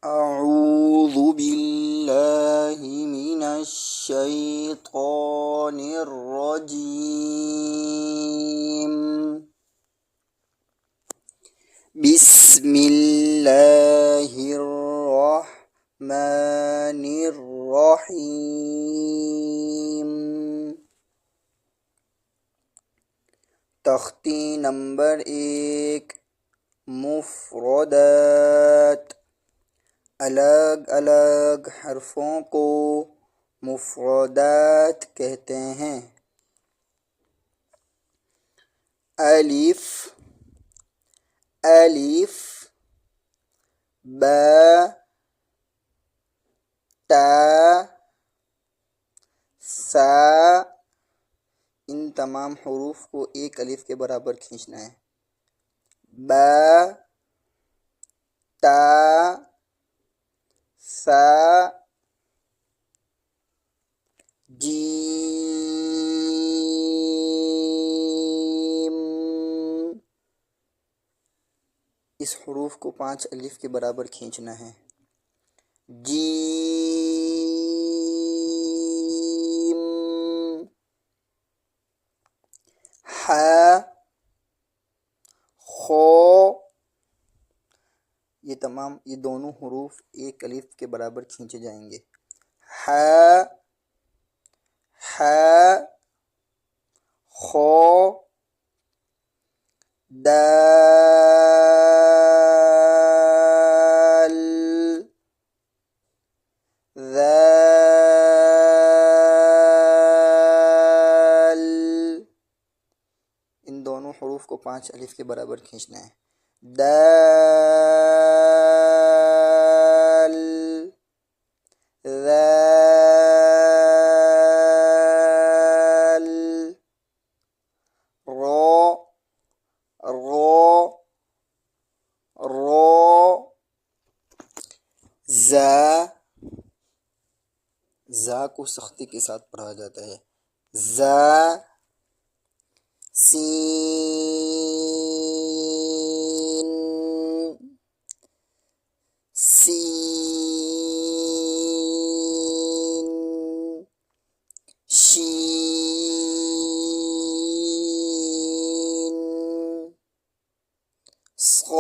أعوذ بالله من الشيطان الرجيم. بسم الله الرحمن الرحيم. تختی نمبر 1، مفردات. الگ الگ حرفوں کو مفردات کہتے ہیں۔ الف، الف، با، تا، سا، ان تمام حروف کو ایک الف کے برابر کھینچنا ہے۔ با، تا، سا، جیم، اس حروف کو 5 الف کے برابر کھینچنا ہے۔ جیم، ح، خو، یہ دونوں حروف ایک الف کے برابر کھینچے جائیں گے۔ ح، ح، خو، دال، ذال، ان دونوں حروف کو 5 الف کے برابر کھینچنا ہے۔ دال، ذال، رو، رو، رو، زا، زا کو سختی کے ساتھ پڑھا جاتا ہے۔ زا، سین، سین، شین، صاد،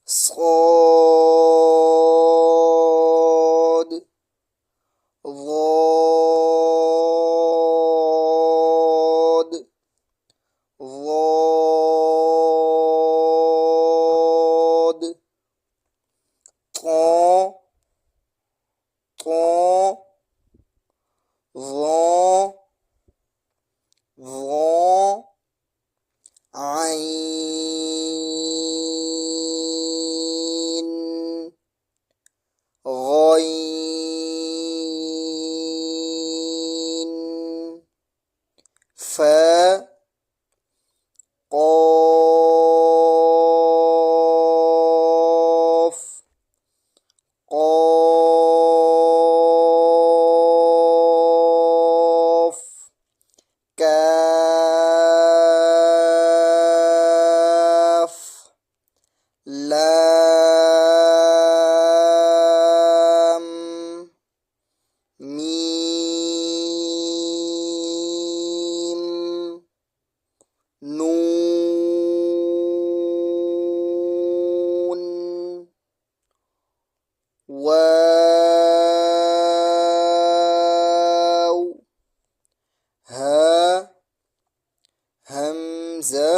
صاد، ضاد، ضاد، طا، طا، ظا، ظا، عین، غین، فا، قاف، قاف، کاف، لام، میم، نون، واو، ہا، حمزہ،